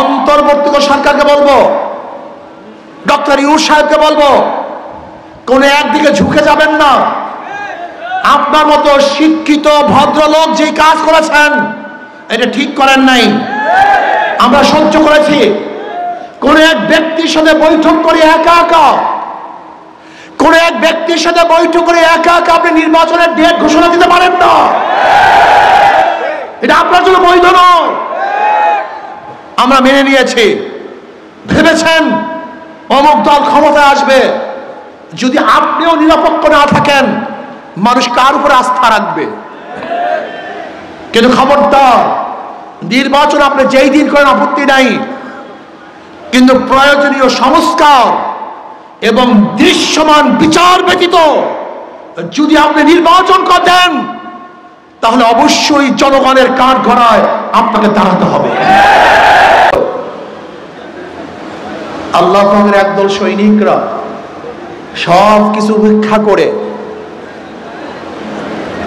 অন্তর্বর্তী সরকারকে বলবো, ডক্টর ইউনূস সাহেবকে বলবো, কোন একদিকে ঝুঁকে যাবেন না। আপনার মতো শিক্ষিত ভদ্রলোক যে কাজ করেছেন এটা ঠিক করেন নাই, আমরা সহ্য করেছি। কোন এক ব্যক্তির সাথে বৈঠক করে একা একা, কোন এক ব্যক্তির সাথে বৈঠক করে একা একা আপনি নির্বাচনের ডেট ঘোষণা দিতে পারেন না, এটা আপনার জন্য বৈধ নয়। আমরা মেনে নিয়েছি। ভেবেছেন অমুক দল ক্ষমতায় আসবে, যদি আপনিও নিরপেক্ষ না থাকেন মানুষ কার উপরে আস্থা রাখবে? কিন্তু খবরদার, নির্বাচন আপনি যেই দিন করেন আপত্তি নাই, কিন্তু প্রয়োজনীয় সংস্কার এবং দৃশ্যমান বিচার ব্যতীত যদি আপনি নির্বাচন করেন তাহলে অবশ্যই জনগণের কাঠগড়ায় আপনাকে দাঁড়াতে হবে। আল্লাহ পাকের একদল সৈনিকরা সব কিছু উপেক্ষা করে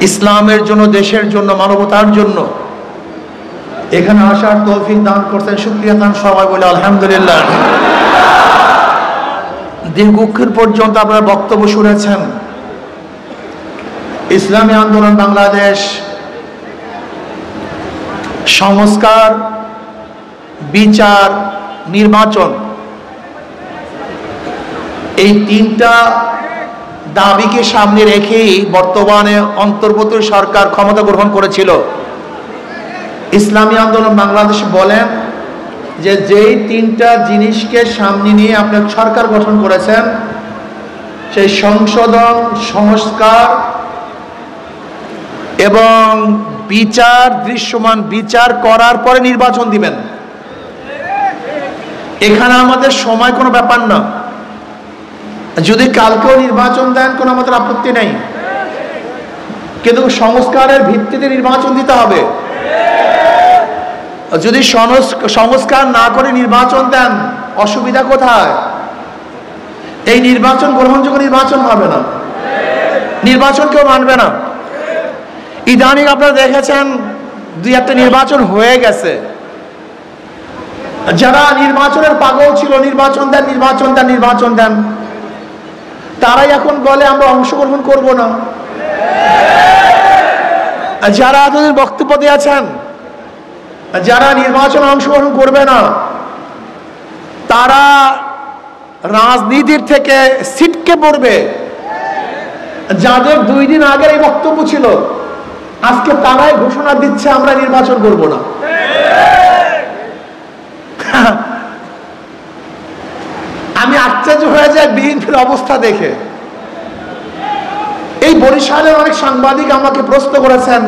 ইসলামের জন্য, দেশের জন্য, মানবতার জন্য এখানে আসার তৌফিক দান করতেন। শুকরিয়া দান সবাই বলে আলহামদুলিল্লাহ। দীর্ঘক্ষণ পর্যন্ত আপনারা বক্তব্য শুনেছেন। ইসলামী আন্দোলন বাংলাদেশ সংস্কার, বিচার, নির্বাচন, এই তিনটা দাবিকে সামনে রেখেই বর্তমানে অন্তর্বর্তী সরকার ক্ষমতা গ্রহণ করেছিল। ইসলামী আন্দোলন বাংলাদেশ বলেন যে যেই তিনটা জিনিসকে সামনে নিয়ে আপনি সরকার গঠন করেছেন, সেই সংশোধন, সংস্কার এবং বিচার, দৃশ্যমান বিচার করার পরে নির্বাচন দিবেন। এখানে আমাদের সময় কোনো ব্যাপার না, যদি কালকেও নির্বাচন দেন কোনো আমাদের আপত্তি নেই, কিন্তু সংস্কারের ভিত্তিতে নির্বাচন দিতে হবে। যদি সংস্কার না করে নির্বাচন দেন অসুবিধা কোথায়? এই নির্বাচন গ্রহণযোগ্য নির্বাচন হবে না, নির্বাচন কেউ মানবে না। ইদানিং আপনারা দেখেছেন দুই একটা নির্বাচন হয়ে গেছে, যারা নির্বাচনের পাগল ছিল নির্বাচন দেন, নির্বাচন দেন, নির্বাচন দেন, তারাই এখন বলে আমরা অংশগ্রহণ করব না। যারা এতদিন বক্তব্য দিয়েছেন, যারা নির্বাচনে অংশগ্রহণ করবে না, তারা রাজনীতির থেকে ছিটকে পড়বে। যাদের 2 দিন আগের এই বক্তব্য ছিল আজকে তারাই ঘোষণা দিচ্ছে আমরা নির্বাচন করব না। আমি আশ্চর্য হয়ে যাই বিএনপির অবস্থা দেখে। এই বরিশালের অনেক সাংবাদিক আমাকে প্রশ্ন করেছেন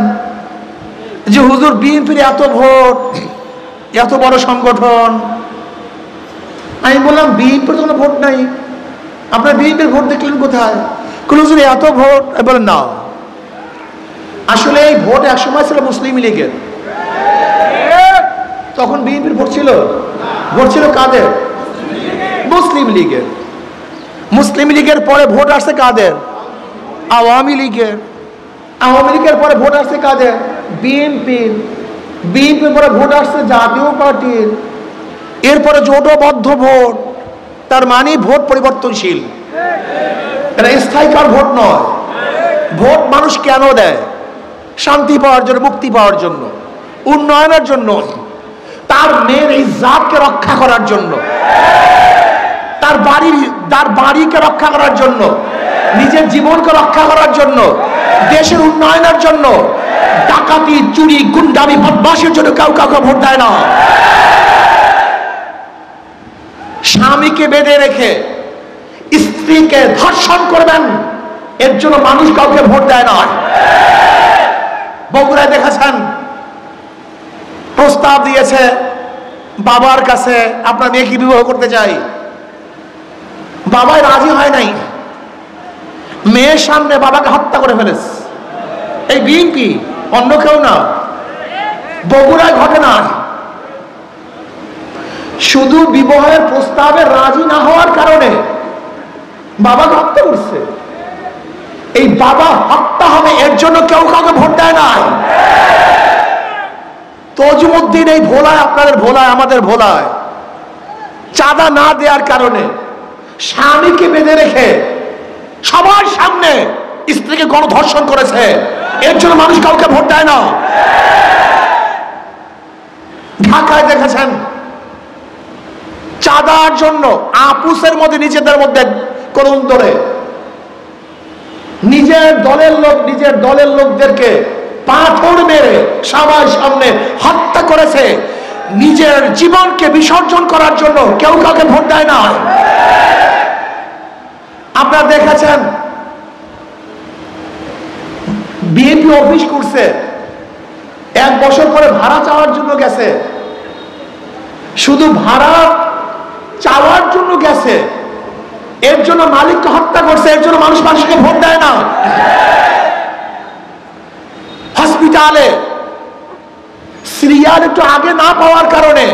যে হুজুর বিএনপির এত ভোট, এত বড় সংগঠন। আমি বললাম বিএনপির কোনো ভোট নাই, আপনার বিএনপির ভোট দেখলেন কোথায়? হুজুর এত ভোট। বলেন না, আসলে এই ভোট একসময় ছিল মুসলিম লীগের, তখন বিএনপির ভোট ছিল? ভোট ছিল কাদের? মুসলিম লীগের। মুসলিম লীগের পরে ভোট আসছে কাদের? আওয়ামী লীগের। আওয়ামী লীগের পরে ভোট আসছে কাদের? বিএনপির। বিএনপির পরে ভোট আসছে জাতীয় পার্টির। এরপরে জোটবদ্ধ ভোট, তার মানে ভোট পরিবর্তনশীল, এটা স্থায়ীকার ভোট নয়। ভোট মানুষ কেন দেয়? শান্তি পাওয়ার জন্য, মুক্তি পাওয়ার জন্য, উন্নয়নের জন্য, তার মেয়ের ইজ্জতকে রক্ষা করার জন্য, তার বাড়িকে রক্ষা করার জন্য, নিজের জীবনকে রক্ষা করার জন্য, দেশের উন্নয়নের জন্য। ডাকাতি, চুরি, গুন্ডামি, বদমাশের জন্য কেউ কাউকে ভোট দেয় না। স্বামীকে বেঁধে রেখে স্ত্রীকে ধর্ষণ করবেন, এর জন্য মানুষ কাউকে ভোট দেয় না। বগুড়ায় দেখেছেন প্রস্তাব দিয়েছে বাবার কাছে, আপনার মেয়েকে বিবাহ করতে চাই, বাবাই রাজি হয় নাই, মেয়ের সামনে বাবাকে হত্যা করে ফেলেছে। এই বিএনপি, অন্য কেউ না। বগুড়ায় ঘটনা, শুধু বিবাহের প্রস্তাবে রাজি না হওয়ার কারণে বাবাকে হত্যা করছে। এই বাবা হত্যা হবে এর জন্য কেউ কাউকে ভোট দেয় না। তজুমুদ্দিন এই ভোলায়, আপনাদের ভোলায়, আমাদের ভোলায় চাঁদা না দেওয়ার কারণে স্বামীকে বেঁধে রেখে সবার সামনে স্ত্রীকে গণধর্ষণ করেছে। এর জন্য মানুষ কাউকে ভোট দেয় না। ঢাকায় দেখেছেন চাঁদার জন্য আপুসের মধ্যে নিজেদের মধ্যে করুণ ধরে নিজের দলের লোকদেরকে পাথর মেরে সবার সামনে হত্যা করেছে। নিজের জীবনকে বিসর্জন করার জন্য কেউ কাউকে ভোট দেয় না। আপনারা দেখেছেন বিএনপি অফিস করছে, 1 বছর পরে ভাড়া চাওয়ার জন্য গেছে, শুধু ভাড়া চাওয়ার জন্য গেছে, এর জন্য মালিককে হত্যা করছে। এর জন্য মানুষকে ভোট দেয় না। হসপিটালে সিরিয়াল একটু আগে না পাওয়ার কারণে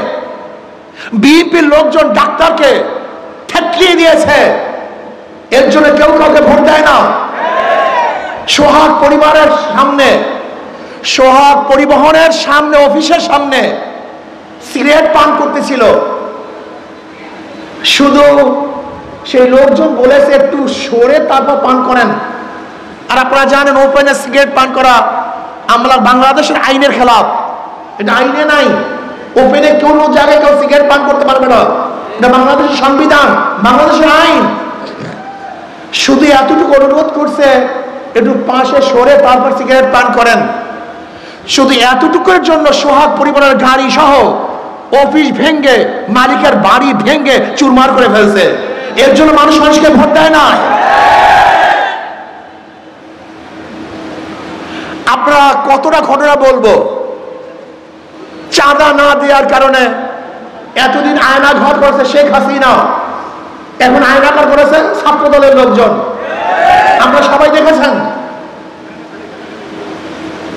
বিএনপির লোকজন ডাক্তারকে ঠেকিয়ে দিয়েছে। এর জন্য কেউ কাউকে ভোট দেয় না। সোহাগ পরিবারের সামনে, সোহাগ পরিবহনের সামনে, অফিসের সামনে সিগারেট পান করতেছিল, শুধু সেই লোকজন বলেছে একটু সরে তারপর পান করেন। আর আপনারা জানেন ওপেনে সিগারেট পান করা আমরা বাংলাদেশের আইনের খেলাফ, এটা আইনে নাই। ওপেনে কোনো জায়গায় কেউ সিগারেট পান করতে পারবে না, এটা বাংলাদেশের সংবিধান, বাংলাদেশের আইন। শুধু এতটুকু অনুরোধ করছে একটু পাশে সরে তারপর সিগারেট পান করেন। শুধু এতটুকুর জন্য সোহাগ পরিবারের গাড়ি সহ অফিস ভেঙ্গে, মালিকের বাড়ি ভেঙ্গে চুরমার করে ফেলছে। এর জন্য মানুষকে ভোট দেয় না। আপনারা কতটা ঘটনা বলবো, চাঁদা না দেওয়ার কারণে এতদিন আয়না ঘর করেছে শেখ হাসিনা, এখন আয়না ঘর করেছে ছাত্র দলের লোকজন। আমরা সবাই দেখেছেন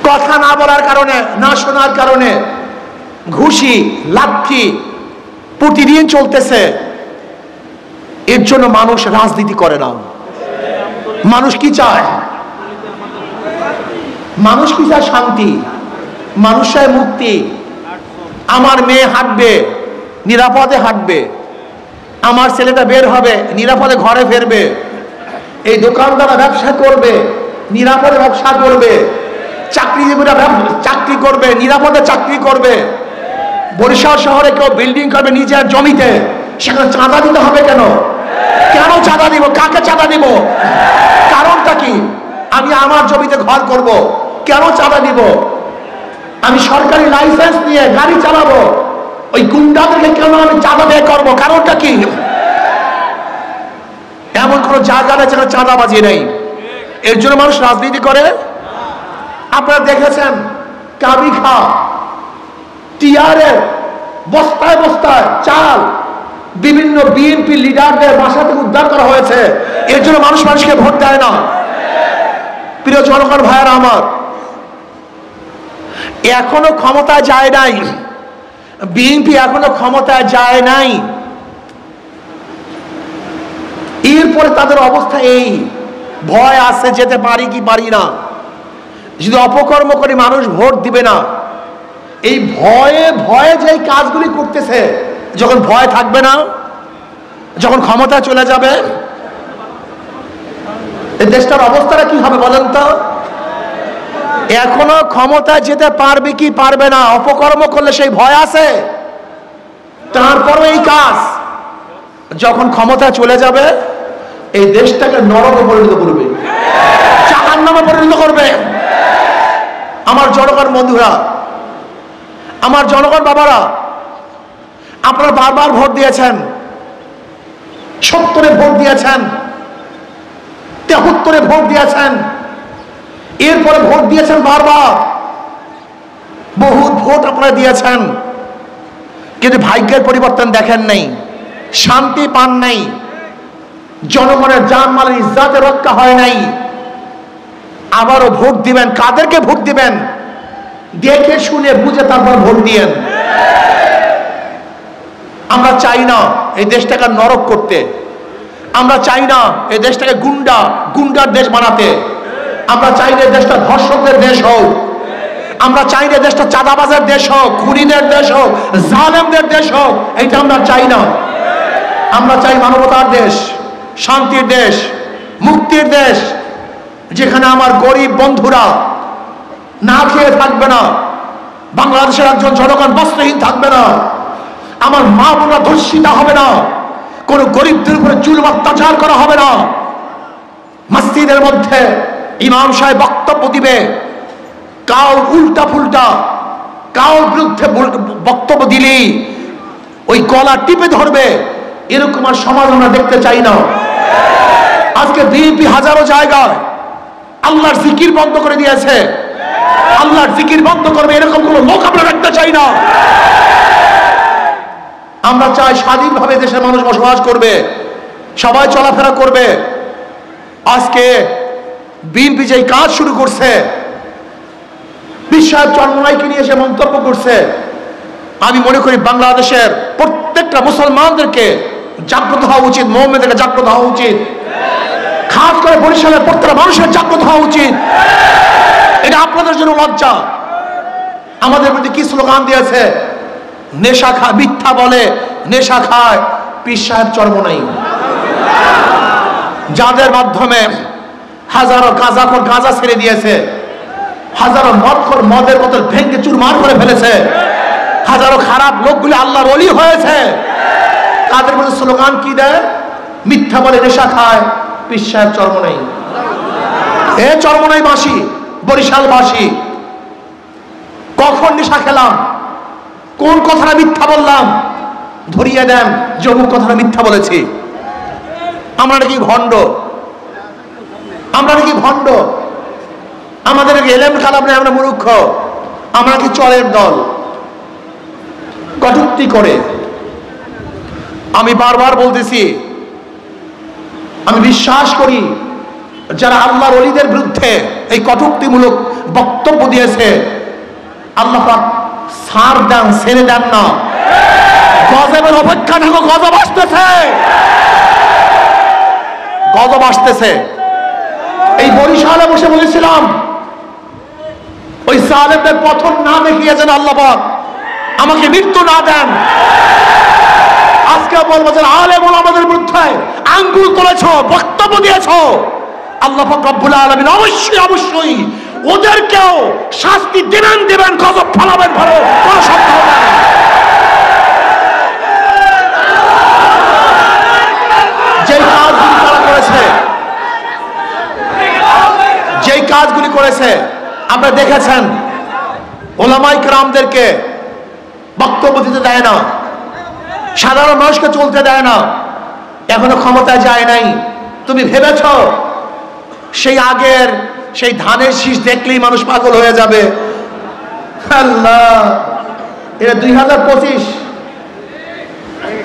কথা না বলার কারণে, না শোনার কারণে ঘুষি লাঠি প্রতিদিন চলতেছে। এর জন্য মানুষ রাজনীতি করে না। মানুষ কি চায়? মানুষ কি চায়? শান্তি, মানুষ চায় মুক্তি। আমার মেয়ে হাঁটবে, নিরাপদে হাঁটবে, আমার ছেলেটা বের হবে, নিরাপদে ঘরে ফিরবে, এই দোকানদাররা ব্যবসা করবে, নিরাপদে ব্যবসা করবে, চাকরিজীবীরা চাকরি করবে, নিরাপদে চাকরি করবে। বরিশাল শহরে কেউ বিল্ডিং করবে নিজের জমিতে, সেখানে চাঁদা দিতে হবে কেন? কেন চাঁদা দিব? কাকে চাঁদা দিব? কারণটা কি? আমি আমার জমিতে ঘর করব, কেন চাঁদা দিব? আমি সরকারি লাইসেন্স নিয়ে গাড়ি চালাবো, ওই গুন্ডাদেরকে কেন আমি চাঁদা দিয়ে করবো? কারণটা কি? এমন কোন জায়গা নেই যেখানে চাঁদাবাজি নেই। এর জন্য মানুষ রাজনীতি করে। আপনারা দেখেছেন কাবি খা টিআরের বস্তায় বস্তায় চাল বিভিন্ন বিএনপি লিডারদের বাসা থেকে উদ্ধার করা হয়েছে। এর জন্য মানুষকে ভোট দেয় না। প্রিয় জনগণ ভাইয়েরা আমার, এখনো ক্ষমতায় যায় নাই বিএনপি, এখনো ক্ষমতায় যায় নাই। এরপরে তাদের অবস্থা এই, ভয় আছে যেতে পারি কি পারি না। যদি অপকর্ম করে মানুষ ভোট দিবে না, এই ভয়ে ভয়ে যে কাজগুলি করতেছে, যখন ভয় থাকবে না, যখন ক্ষমতা চলে যাবে, এই দেশটার অবস্থাটা কি হবে বলেন তো? এখনো ক্ষমতায় যেতে পারবে কি পারবে না, অপকর্ম করলে সেই ভয় আছে। তারপরও এই কাজ, যখন ক্ষমতা চলে যাবে এই দেশটাকে নরকে পরিণত করবে, জাহান্নামে পরিণত করবে। আমার জনগণ বন্ধুরা, আমার জনগণ বাবারা, আপনারা বারবার ভোট দিয়েছেন, 70-এ ভোট দিয়েছেন, 73-এ ভোট দিয়েছেন, এরপরে ভোট দিয়েছেন বারবার, বহুত ভোট আপনারা দিয়েছেন, কিন্তু ভাগ্যের পরিবর্তন দেখেন নাই, শান্তি পান নাই, জনগণের জানমালের ইজ্জতে রক্ষা হয় নাই। আবারও ভোট দিবেন, কাদেরকে ভোট দিবেন? দেখে শুনে বুঝে তারপর ভোট দিয়েন। আমরা চাই না এই দেশটাকে নরক করতে, আমরা চাই না এই দেশটাকে গুন্ডার দেশ বানাতে, আমরা চাই না এই দেশটা ধর্ষকদের দেশ হোক, আমরা চাই না দেশটা চাঁদাবাজের দেশ হোক, খুনিদের দেশ হোক, জালেমদের দেশ হোক, এইটা আমরা চাই না। আমরা চাই মানবতার দেশ, শান্তির দেশ, মুক্তির দেশ, যেখানে আমার গরিব বন্ধুরা না খেয়ে থাকবে না, বাংলাদেশের একজন জনগণ বস্ত্রহীন থাকবে না, আমার মা বোনরা ধর্ষিতা হবে না, কোন গরিবদের উপরে জুলুম অত্যাচার করা হবে না। মসজিদের মধ্যে ইমাম সাহেব বক্তব্য দিবে, কাউ উল্টা ফুলটা কাউর বিরুদ্ধে বক্তব্য দিলেই ওই গলা টিপে ধরবে, এরকম আর সমাজ আমরা দেখতে চাই না। আজকে বিএনপি হাজারো জায়গায় আল্লাহর জিকির বন্ধ করে দিয়েছে। আল্লাহর জিকির বন্ধ করবে এরকম কোন লোক আমরা দেখতে চাই না। আমরা চাই স্বাধীনভাবে দেশের মানুষ বসবাস করবে, সবাই চলাফেরা করবে। আজকে বিএনপি যে কাজ শুরু করছে, বিশ্বাস চরমনাইকে নিয়ে এসে মন্তব্য করছে, আমি মনে করি বাংলাদেশের প্রত্যেকটা মুসলমানদেরকে জাগ্রত হওয়া উচিত, মুমিনদেরকে জাগ্রত হওয়া উচিত, খাস করে বরিশালের প্রত্যেকটা মানুষের জাগ্রত হওয়া উচিত। এটা আপনাদের জন্য লজ্জা। আমাদের প্রতি কি স্লোগান দিয়েছে? নেশা খায়, মিথ্যা বলে, নেশা খায় পীর সাহেব চরমনাই, যাদের মাধ্যমে হাজারো গাঁজাখোর গাঁজা ছেড়ে দিয়েছে, হাজারো মদখোর মদের বোতল ভেঙে চুরমার করে ফেলেছে, হাজারো খারাপ লোকগুলি আল্লাহর ওলি হয়েছে। তাদের মধ্যে স্লোগান কি দেয়? মিথ্যা বলে, নেশা খায় পীর সাহেব চরমনাই। এ চরমনাইবাসী, বরিশালবাসী, কখন নেশা খেলাম, কোন কথাটা মিথ্যা বললাম, ধরিয়ে দেন যে অমুক কথাটা মিথ্যা বলেছি। আমরা নাকি ভণ্ড, আমরা নাকি ভণ্ড, আমাদের নাকি এলেম কালাম নেই, আমরা মূর্খ, আমরা কি চরের দল, কটূক্তি করে। আমি বারবার বলতেছি, আমি বিশ্বাস করি যারা আল্লাহর ওলিদের বিরুদ্ধে এই কটূক্তিমূলক বক্তব্য দিয়েছে, আল্লাহ পাক ছাড় দেন, ছেড়ে দেন না। গজবের অপেক্ষা থাকো, গজব আসতেছে, গজব আসতেছে। এই বরিশালে বসে বলেছিলাম, ওই জালেমদের পতন না দেখিয়েছেন আল্লাহ পাক, আমাকে মৃত্যু না দেন। আজকে বলবো যে আলেম ওলামাদের বিরুদ্ধে আঙ্গুল তুলেছো, বক্তব্য দিয়েছো, আল্লাহ পাক রব্বুল আলামিন অবশ্যই অবশ্যই ওদেরকেও শাস্তি দেবেন, গজব ফলাবেন, ভালো কোনো সন্দেহ নেই। যেই কাজগুলি তারা করেছে, যেই কাজগুলি করেছে আপনারা দেখেছেন, ওলামায়ে কেরামদেরকে বক্তব্য দিতে দেয় না, সাধারণ মানুষকে চলতে দেয় না, এখনো ক্ষমতায় যায় নাই। তুমি ভেবেছ সেই আগের সেই ধানের শীষ দেখলেই মানুষ পাগল হয়ে যাবে? আল্লাহ, এটা 2025,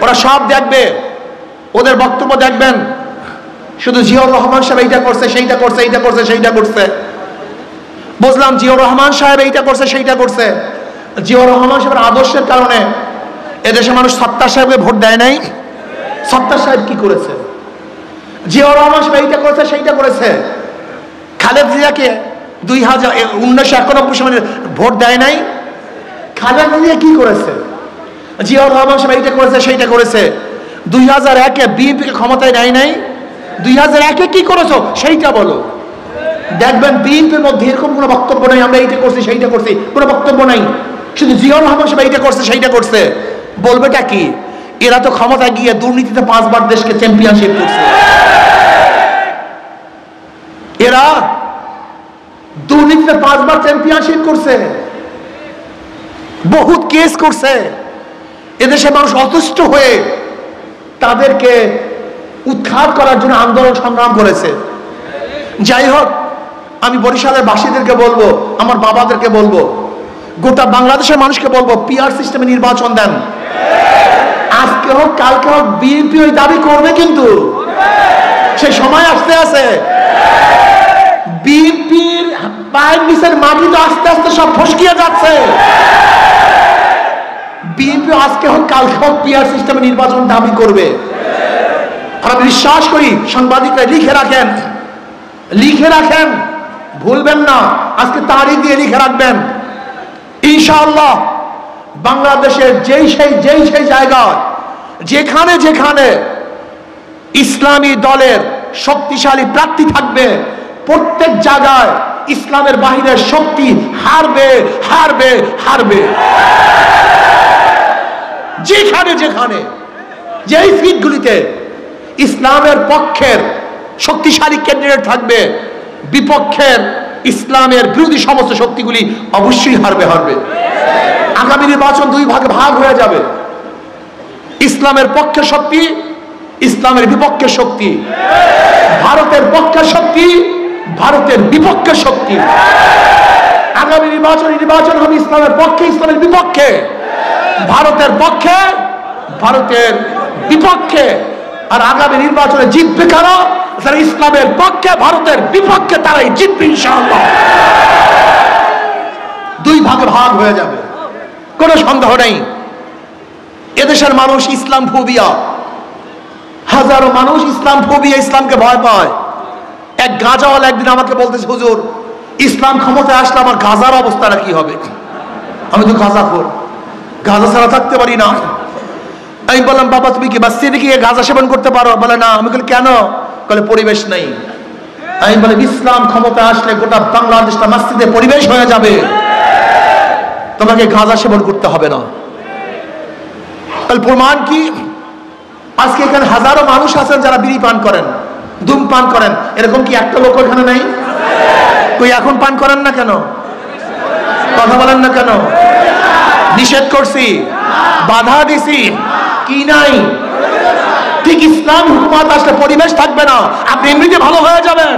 ওরা সব দেখবে, ওদের বক্তব্য দেখবেন, শুধু জিয়াউর রহমান সাহেব এইটা করছে, সেইটা করছে, এইটা করছে, সেইটা করছে। বুঝলাম জিয়াউর রহমান সাহেব এইটা করছে, সেইটা করছে। জিয়াউর রহমান সাহেবের আদর্শের কারণে এদেশে মানুষ সত্তার সাহেবকে ভোট দেয় নাই। সত্তার সাহেব কি করেছে? জিয়াউর রহমান সাহেব এইটা করেছে, সেইটা করেছে। খালেদা জিয়াকে 1991 সালে ভোট দেয় নাই। খালেদা জিয়া কি করেছে? জিয়াউর রহমান সাহেব এইটা করেছে, সেইটা করেছে। 2001-এ বিএনপিকে ক্ষমতায় নেয় নাই। 2001-এ কি করেছো সেইটা বলো। দেখবেন বিএনপির মধ্যে এরকম কোনো বক্তব্য নাই, আমরা এইটা করছি, সেইটা করছি, কোনো বক্তব্য নাই। শুধু জিয়াউর রহমান সাহেব এইটা করছে, সেইটা করছে। বলবেটা কি? এরা তো ক্ষমতায় গিয়ে দুর্নীতিতে 5 বার দেশকে চ্যাম্পিয়নশিপ করছে। এরা দুর্নীতিতে 5 বার চ্যাম্পিয়নশিপ করছে, বহুত কেস করছে। এদেশে মানুষ অতুষ্ট হয়ে তাদেরকে উৎখাত করার জন্য আন্দোলন সংগ্রাম করেছে। যাই হোক, আমি বরিশালের বাসীদেরকে বলবো, আমার বাবাদেরকে বলবো, গোটা বাংলাদেশের মানুষকে বলবো, পিআর সিস্টেমে নির্বাচন দেন। আজকে হোক কালকে হোক বিএনপি ওই দাবি করবে, কিন্তু সেই সময় আসতে আছে। বিএনপির পায়ের নিচের মাটি তো আস্তে আস্তে সব ফসকিয়ে যাচ্ছে। বিএনপি আজকে হোক কালকে হোক পিআর সিস্টেমে নির্বাচন দাবি করবে। আর আমি বিশ্বাস করি সাংবাদিকরা লিখে রাখেন, লিখে রাখেন, ভুলবেন না, আজকে তারিখ দিয়ে লিখে রাখবেন। ইনশাআল্লাহ বাংলাদেশের যেই সেই জায়গায় যেখানে যেখানে ইসলামী দলের শক্তিশালী প্রার্থী থাকবে, প্রত্যেক জায়গায় ইসলামের বাহিরের শক্তি হারবে হারবে হারবে। যেখানে যেখানে যেই সিটগুলিতে ইসলামের পক্ষের শক্তিশালী ক্যান্ডিডেট থাকবে, বিপক্ষের ইসলামের বিরোধী সমস্ত শক্তিগুলি অবশ্যই হারবে হারবে। আগামী নির্বাচন দুই ভাগে ভাগ হয়ে যাবে, ইসলামের পক্ষের শক্তি, ইসলামের বিপক্ষের শক্তি, ভারতের পক্ষের শক্তি, ভারতের বিপক্ষের শক্তি। আগামী নির্বাচন হবে ইসলামের পক্ষে, ইসলামের বিপক্ষে, ভারতের পক্ষে, ভারতের বিপক্ষে। আর আগামী নির্বাচনে জিতবে কারা? যারা ইসলামের পক্ষে, ভারতের বিপক্ষে, তারাই জিতবে ইনশাআল্লাহ। দুই ভাগে ভাগ হয়ে যাবে, কোনো সন্দেহ নেই। এদেশের মানুষ ইসলাম ফোবিয়া, হাজারো মানুষ ইসলাম ফোবিয়া, ইসলামকে ভয় পায়। এক গাঁজাওয়ালা একদিন আমাকে বলতেছে, হুজুর ইসলাম ক্ষমতায় আসলে আমার গাঁজার অবস্থাটা কি হবে? আমি তো গাঁজাখোর, গাঁজা ছাড়া থাকতে পারি না। আমি বললাম, বাবা তুমি কি মসজিদে গিয়ে গাঁজা সেবন করতে পারো? বলে না। আমি বলি কেন? বলে পরিবেশ নেই। আমি বলি ইসলাম ক্ষমতায় আসলে গোটা বাংলাদেশটা মসজিদে পরিবেশ হয়ে যাবে, তোমাকে গাঁজা সেবন করতে হবে না। তাহলে প্রমাণ কি? আজকে এখানে হাজারো মানুষ আছেন যারা বিড়ি পান করেন, ধূমপান করেন, এরকম কি একটা লোক এখানে নাই? কই এখন পান করেন না কেন? কথা বলেন না কেন? নিষেধ করছি, বাধা দিছি, কি নাই? ঠিক ইসলাম হুকুমত আসলে পরিবেশ থাকবে না, আপনি এমনিতে ভালো হয়ে যাবেন।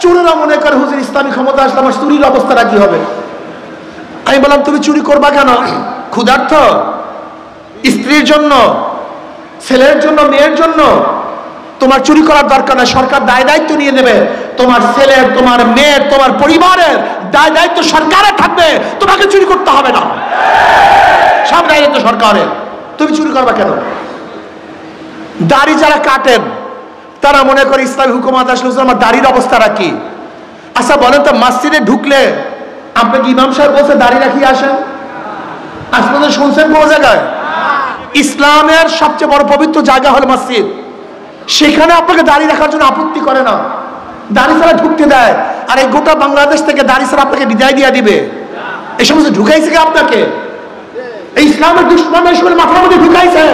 চোরেরা মনে করে হুজুর ইসলামী ক্ষমতা আসলে আমার চুরির অবস্থাটা কি হবে? আমি বললাম তুমি চুরি করবা কেন? ক্ষুধার্ত? স্ত্রীর জন্য, ছেলের জন্য, মেয়ের জন্য? তোমার চুরি করার দরকার নাই, সরকার দায় দায়িত্ব নিয়ে নেবে। তোমার ছেলের, তোমার মেয়ের, তোমার পরিবারের দায় দায়িত্ব সরকারের থাকবে, তোমাকে চুরি করতে হবে না, সব দায়িত্ব সরকারের। তুমি চুরি করবা কেন? দাড়ি যারা কাটেন তারা মনে করে ইসলামী হুকুমত আসলে আমার দাড়ির অবস্থাটা কি? আচ্ছা বলেন তো, মসজিদে ঢুকলে আপনাকে ইমাম সাহেব বলছে দাড়ি রাখিয়ে আসেন? আজ পর্যন্ত শুনছেন কোন জায়গায়? ইসলামের সবচেয়ে বড় পবিত্র জায়গা হলো মসজিদ, সেখানে আপনাকে দাড়ি রাখার জন্য আপত্তি করে না, দাড়ি ছাড়া ঢুকতে দেয়। আর এই গোটা বাংলাদেশ থেকে দাড়ি ছাড়া আপনাকে বিদায় দিয়ে দিবে, এই সমস্ত ঢুকাইছে কি আপনাকে? এই ইসলামের দুশ্মন মাথার মধ্যে ঢুকাইছে।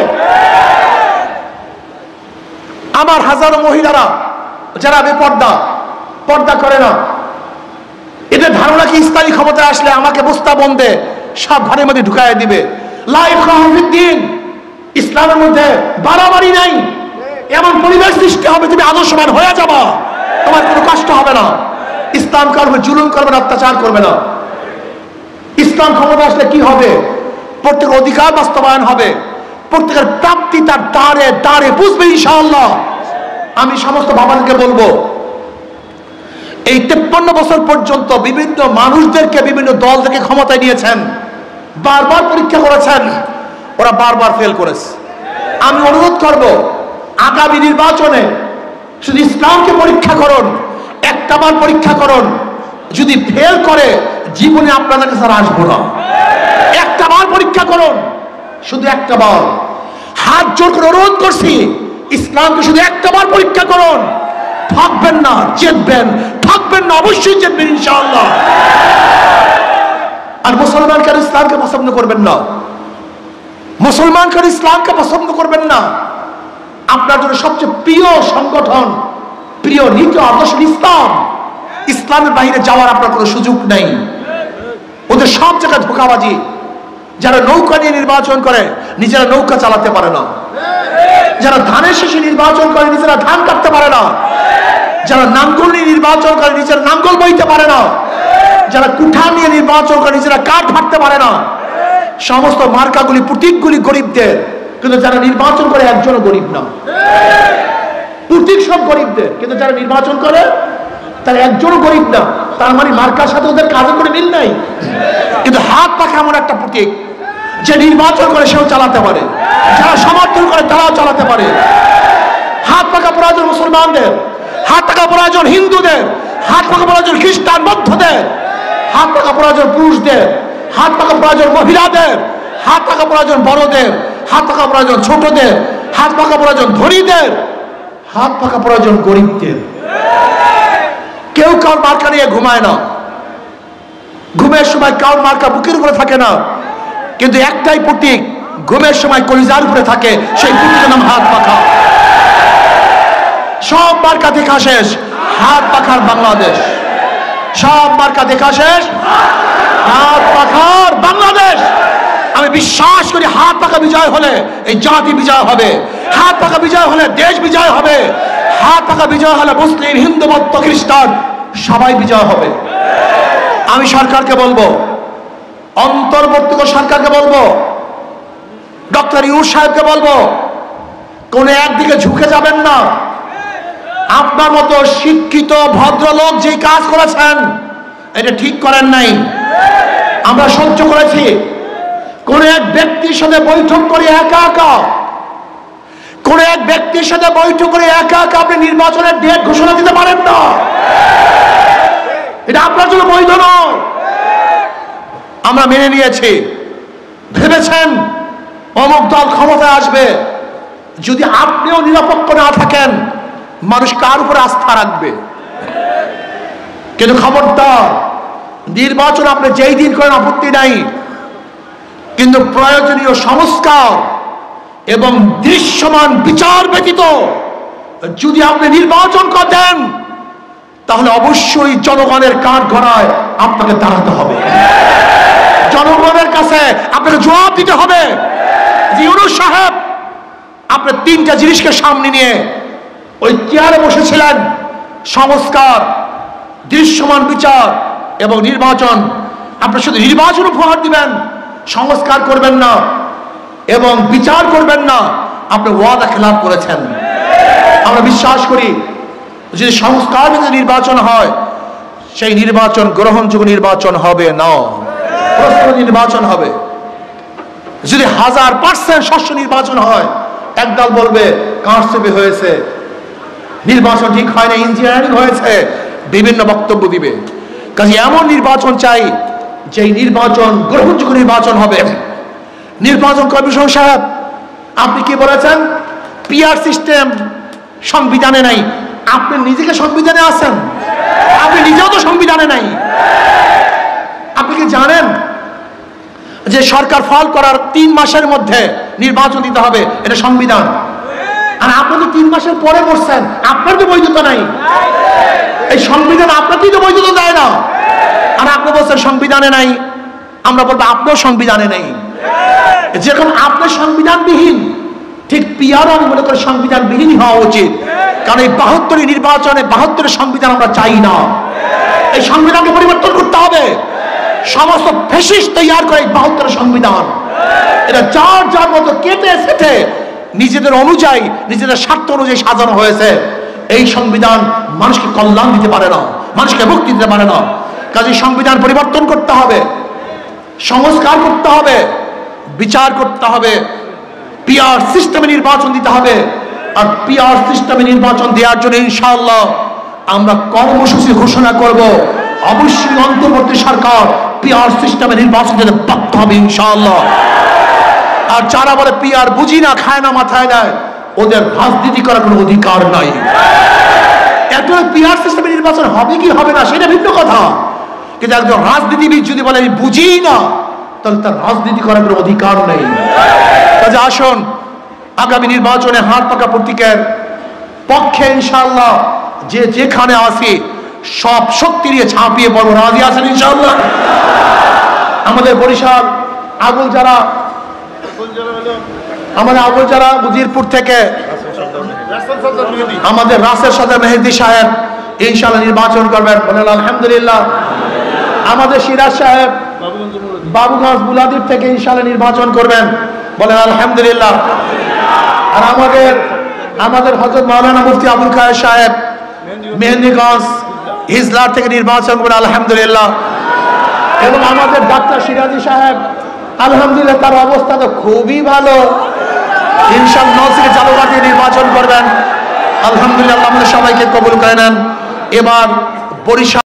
আমার হাজারো মহিলারা যারা পর্দা করে না, এদের ধারণা কি ইসলামী ক্ষমতায় আসলে আমাকে বস্তা বন্ধে সব ঘরের মধ্যে ঢুকাই দিবে? দিন ইসলামের মধ্যে বাড়াবাড়ি নাই, এমন পরিবেশ সৃষ্টি হবে তুমি আদর্শবান হয়ে যাবা, তোমার কোনো কষ্ট হবে না। ইসলাম করবে, জুলুম করবে না, অত্যাচার করবে না। ইসলাম ক্ষমতা আসলে কি হবে? প্রত্যেকের অধিকার বাস্তবায়ন হবে, প্রত্যেকের প্রাপ্তি তার দ্বারে দ্বারে বুঝবে ইনশাআল্লাহ। আমি সমস্ত বাবাকে বলবো, এই 53 বছর পর্যন্ত বিভিন্ন মানুষদেরকে বিভিন্ন দল থেকে ক্ষমতায় নিয়েছেন, বারবার পরীক্ষা করেছেন, ওরা বারবার ফেল করেছে। আমি অনুরোধ করব, আগামী নির্বাচনে শুধু ইসলামকে পরীক্ষা করুন, একটাবার পরীক্ষা করুন, যদি ফেল করে জীবনে আপনাদের কাছে আসবো না। একটাবার পরীক্ষা করুন, শুধু একটাবার, হাত জোর করে অনুরোধ করছি, ইসলামকে শুধু একটাবার পরীক্ষা করুন। থাকবেন না জিতবেন, থাকবেন না অবশ্যই জিতবেন ইনশাআল্লাহ। আর মুসলমান কেন ইসলামকে পছন্দ করবেন না? মুসলমান কেন ইসলামকে পছন্দ করবেন না? আপনার জন্য সবচেয়ে প্রিয় সংগঠন, প্রিয় নীতি আদর্শ ইসলাম। ইসলামের বাইরে যাওয়ার আপনার কোনো সুযোগ নেই। ওদের সব জায়গায় ধোঁকাবাজি। যারা নৌকা নিয়ে নির্বাচন করে নিজেরা নৌকা চালাতে পারে না, যারা ধানের শেষে নির্বাচন করে নিজেরা ধান কাটতে পারে না, যারা নাঙ্গল নিয়ে নির্বাচন করে নিজেরা নাঙ্গল বইতে পারে না, যারা কুঠার নিয়ে নির্বাচন করে নিজেরা কাঠ ফাটতে পারে না। সমস্ত মার্কাগুলি, প্রতীকগুলি গরিবদের, কিন্তু যারা নির্বাচন করে একজনও গরিব না। প্রতীক সব গরিবদের, কিন্তু যারা নির্বাচন করে তারা একজনও গরিব না। তার মানে মার্কার সাথে ওদের কাজে করে মিল নাই। কিন্তু হাত পাখা এমন একটা প্রতীক, যে নির্বাচন করে সেও চালাতে পারে, যারা সমর্থন করে তারাও চালাতে পারে। হাত পাখা প্রয়োজন মুসলমানদের, হাত পাখা প্রয়োজন হিন্দুদের, হাত পাখা প্রয়োজন খ্রিস্টান বৌদ্ধদের, হাত পাকা প্রয়োজন পুরুষদের, হাত পাকা প্রয়োজন মহিলাদের, হাত পাকা প্রয়োজন বড়দের, হাত পাকা প্রয়োজন ছোটদের, হাত পাকা প্রয়োজন ধনীদের, হাত পাকা প্রয়োজন গরিবদের। কেউ কার মার্কা নিয়ে ঘুমায় না, ঘুমের সময় কার মার্কা বুকের উপরে থাকে না, কিন্তু একটাই প্রতীক ঘুমের সময় কলিজার উপরে থাকে, সেই প্রতীকের নাম হাত পাখা। সব মার্কা দেখা শেষ, হাত পাখার বাংলাদেশ। সব মার্কা দেখা শেষ, হাত পাখার বাংলাদেশ। আমি বিশ্বাস করি হাত পাকা বিজয় হলে এই জাতি বিজয় হবে, হাত পাকা বিজয় হলে দেশ বিজয় হবে, হাত পাকা বিজয় হলে মুসলিম হিন্দু বৌদ্ধ খ্রিস্টান সবাই বিজয় হবে। আমি সরকারকে বলবো, অন্তর্বর্তীকালীন সরকারকে বলবো, ডক্টর ইউনূস সাহেবকে বলবো, কোন একদিকে ঝুঁকে যাবেন না। আপনার মতো শিক্ষিত ভদ্রলোক যে কাজ করেছেন এটা ঠিক করেন নাই, আমরা সহ্য করেছি। কোন এক ব্যক্তির সাথে বৈঠক করে একা একা, কোন এক ব্যক্তির সাথে বৈঠক করে একা একা আপনি নির্বাচনের ডেট ঘোষণা দিতে পারেন না, এটা আপনার জন্য বৈধ নয়। আমরা মেনে নিয়েছি। ভেবেছেন অমুক দল ক্ষমতায় আসবে, যদি আপনিও নিরপেক্ষ না থাকেন মানুষ কার উপরে আস্থা রাখবে? কিন্তু খবরদার, নির্বাচন আপনি যেই দিন করেন আপত্তি নাই, কিন্তু প্রয়োজনীয় সংস্কার এবং দৃশ্যমান বিচার ব্যতীত যদি আপনি নির্বাচন করেন তাহলে অবশ্যই জনগণের কাঠ গড়ায় আপনাকে দাঁড়াতে হবে, জনগণের কাছে আপনাকে জবাব দিতে হবে। ইউনূস সাহেব আপনি তিনটা জিনিসকে সামনে নিয়ে ওই চেয়ারে বসেছিলেন, সংস্কার, দৃশ্যমান বিচার এবং নির্বাচন। আপনি শুধু নির্বাচন উপহার দিবেন, সংস্কার করবেন না এবং বিচার করবেন না, আপনি ওয়াদা খেলাপ করেছেন। আমরা বিশ্বাস করি যদি সংস্কার যদি নির্বাচন হয় সেই নির্বাচন গ্রহণযোগ্য নির্বাচন হবে না, প্রশ্ন নির্বাচন হবে। যদি 1000% শস্য নির্বাচন হয় একদল বলবে কারচুপি হয়েছে, নির্বাচন ঠিক হয় না, ইঞ্জিনিয়ারিং হয়েছে, বিভিন্ন বক্তব্য দিবে। কাজে এমন নির্বাচন চাই যেই নির্বাচন গ্রহণযোগ্য নির্বাচন হবে। নির্বাচন কমিশন সাহেব আপনি কি বলেছেন? পিআর সিস্টেম সংবিধানে নাই। আপনি নিজেকে সংবিধানে আছেন? আপনি নিজেও তো সংবিধানে নাই। আপনি কি জানেন যে সরকার ফল করার 3 মাসের মধ্যে নির্বাচন দিতে হবে, এটা সংবিধান? আর আপনি তো 3 মাসের পরে বসছেন, আপনার তো বৈধতা নাই। এই সংবিধান আপনাকেই তো বৈধতা দেয় না, আর আপনি বলছেন সংবিধানে নাই। আমরা বলবো আপনিও সংবিধানে নেই। যখন আপনি সংবিধানবিহীন, ঠিক পিআরও আমি মনে করি সংবিধানবিহীনই হওয়া উচিত। কারণ এই 72 নির্বাচনে 72 সংবিধান আমরা চাই না। এই সংবিধানকে পরিবর্তন করতে হবে। সমস্ত ফ্যাসিস্ট তৈরি করে 72 সংবিধান, এটা যার যার মতো কেটে সেটে নিজেদের অনুযায়ী, নিজেদের স্বার্থ অনুযায়ী সাজানো হয়েছে। এই সংবিধান মানুষকে কল্যাণ দিতে পারে না, মানুষকে মুক্তি দিতে পারে না। কাজে সংবিধান পরিবর্তন করতে হবে, সংস্কার করতে হবে, বিচার করতে হবে, পিআর সিস্টেমে নির্বাচন দিতে হবে। আর পিআর সিস্টেমে নির্বাচন দেওয়ার জন্য ইনশাআল্লাহ আমরা কর্মসূচি ঘোষণা করব। অবশ্যই অন্তর্বর্তী সরকার পিআর সিস্টেমে নির্বাচন দিতে বাধ্য হবে ইনশাআল্লাহ। আর যারা বলে পিআর বুঝি না, খায় না, মাথায় নেয়, ওদের রাজনীতি করার কোনো অধিকার নাই। এত পিআর সিস্টেমে নির্বাচন হবে কি হবে না সেটা ভিন্ন কথা, কিন্তু একজন রাজনীতিবিদ যদি বলে আমি বুঝি না, তাহলে তার রাজনীতি করার কোনো অধিকার নেই। কাজে আসুন আগামী নির্বাচনে হাত পাকা প্রতীকের পক্ষে ইনশাআল্লাহ যে যেখানে আসি সব শক্তি নিয়ে ঝাঁপিয়ে পড়বো। রাজি আছেন ইনশাআল্লাহ? আমাদের বরিশাল আগুল যারা, আমাদের আগুল যারা উজিরপুর থেকে আমাদের রাসেল সদর মেহেদী সাহেব ইনশাআল্লাহ নির্বাচন করবেন, বলেন আলহামদুলিল্লাহ। আমাদের সিরাজ সাহেব বাবুগঞ্জ বুলাদির থেকে ইনশাআল্লাহ নির্বাচন করবেন, বলেন আলহামদুলিল্লাহ। আর আমাদের হযরত মাওলানা মুফতি আবুল খায়ের সাহেব মেহেন্দিগঞ্জ হিজলার থেকে নির্বাচন করবেন, আলহামদুলিল্লাহ। এবং আমাদের ডাক্তার সিরাজি সাহেব আলহামদুলিল্লাহ তার অবস্থা তো খুবই ভালো, ইনশাআল্লাহ নওসিকে চালুকাটি নির্বাচন করবেন, আলহামদুলিল্লাহ। আমাদের সবাইকে কবুল করে নেন। এবার বরিশাল